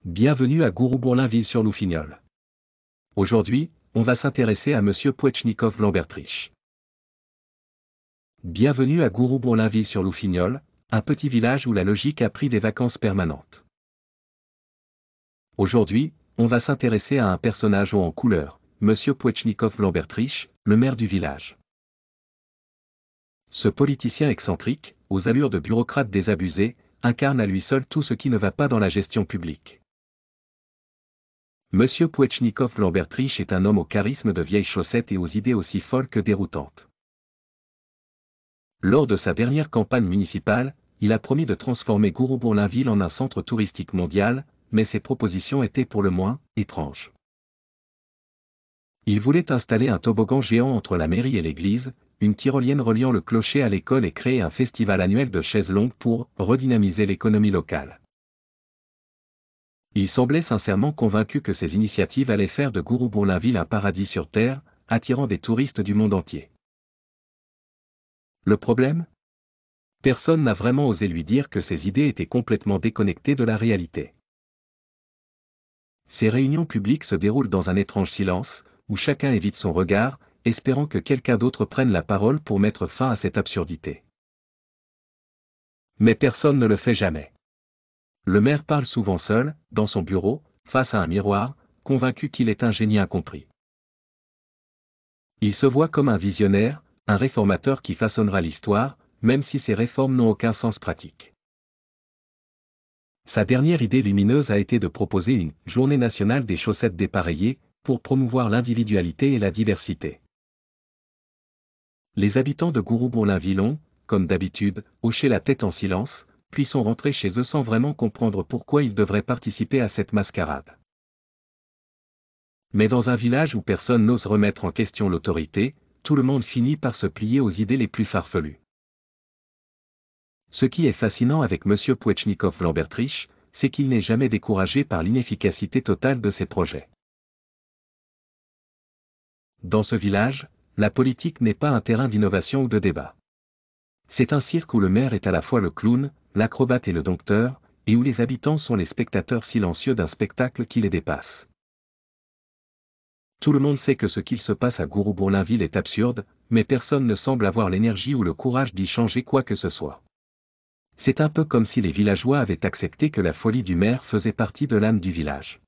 Bienvenue à Gourou-Bourlainville-sur-Loufignol. Aujourd'hui, on va s'intéresser à Monsieur Pouetchnikov-Lambertriche. Bienvenue à Gourou-Bourlainville-sur-Loufignol, un petit village où la logique a pris des vacances permanentes. Aujourd'hui, on va s'intéresser à un personnage haut en couleur, Monsieur Pouetchnikov-Lambertriche, le maire du village. Ce politicien excentrique, aux allures de bureaucrate désabusé, incarne à lui seul tout ce qui ne va pas dans la gestion publique. Monsieur Pouetchnikov-Lambertriche est un homme au charisme de vieille chaussette et aux idées aussi folles que déroutantes. Lors de sa dernière campagne municipale, il a promis de transformer Gourou-Bourlainville en un centre touristique mondial, mais ses propositions étaient pour le moins étranges. Il voulait installer un toboggan géant entre la mairie et l'église, une tyrolienne reliant le clocher à l'école et créer un festival annuel de chaises longues pour redynamiser l'économie locale. Il semblait sincèrement convaincu que ces initiatives allaient faire de Gourou-Bourlainville un paradis sur terre, attirant des touristes du monde entier. Le problème ? Personne n'a vraiment osé lui dire que ces idées étaient complètement déconnectées de la réalité. Ces réunions publiques se déroulent dans un étrange silence, où chacun évite son regard, espérant que quelqu'un d'autre prenne la parole pour mettre fin à cette absurdité. Mais personne ne le fait jamais. Le maire parle souvent seul, dans son bureau, face à un miroir, convaincu qu'il est un génie incompris. Il se voit comme un visionnaire, un réformateur qui façonnera l'histoire, même si ses réformes n'ont aucun sens pratique. Sa dernière idée lumineuse a été de proposer une « journée nationale des chaussettes dépareillées » pour promouvoir l'individualité et la diversité. Les habitants de Gourou-Bourlainville ont, comme d'habitude, hoché la tête en silence, puis sont rentrés chez eux sans vraiment comprendre pourquoi ils devraient participer à cette mascarade. Mais dans un village où personne n'ose remettre en question l'autorité, tout le monde finit par se plier aux idées les plus farfelues. Ce qui est fascinant avec Monsieur Pouetchnikov-Lambertriche, c'est qu'il n'est jamais découragé par l'inefficacité totale de ses projets. Dans ce village, la politique n'est pas un terrain d'innovation ou de débat. C'est un cirque où le maire est à la fois le clown, l'acrobate et le dompteur, et où les habitants sont les spectateurs silencieux d'un spectacle qui les dépasse. Tout le monde sait que ce qu'il se passe à Gourou-Bourlainville est absurde, mais personne ne semble avoir l'énergie ou le courage d'y changer quoi que ce soit. C'est un peu comme si les villageois avaient accepté que la folie du maire faisait partie de l'âme du village.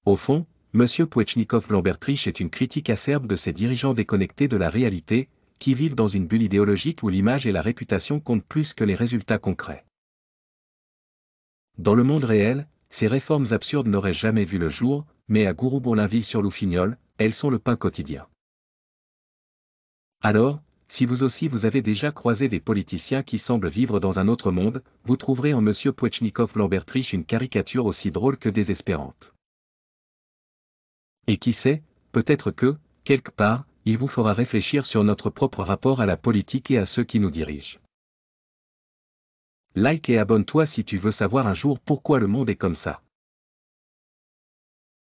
Au fond, Monsieur Pouetchnikov-Lambertriche est une critique acerbe de ces dirigeants déconnectés de la réalité, qui vivent dans une bulle idéologique où l'image et la réputation comptent plus que les résultats concrets. Dans le monde réel, ces réformes absurdes n'auraient jamais vu le jour, mais à Gourou-Bourlainville-sur-Loufignol, elles sont le pain quotidien. Alors, si vous aussi vous avez déjà croisé des politiciens qui semblent vivre dans un autre monde, vous trouverez en Monsieur Pouetchnikov-Lambertriche une caricature aussi drôle que désespérante. Et qui sait, peut-être que, quelque part, il vous fera réfléchir sur notre propre rapport à la politique et à ceux qui nous dirigent. Like et abonne-toi si tu veux savoir un jour pourquoi le monde est comme ça.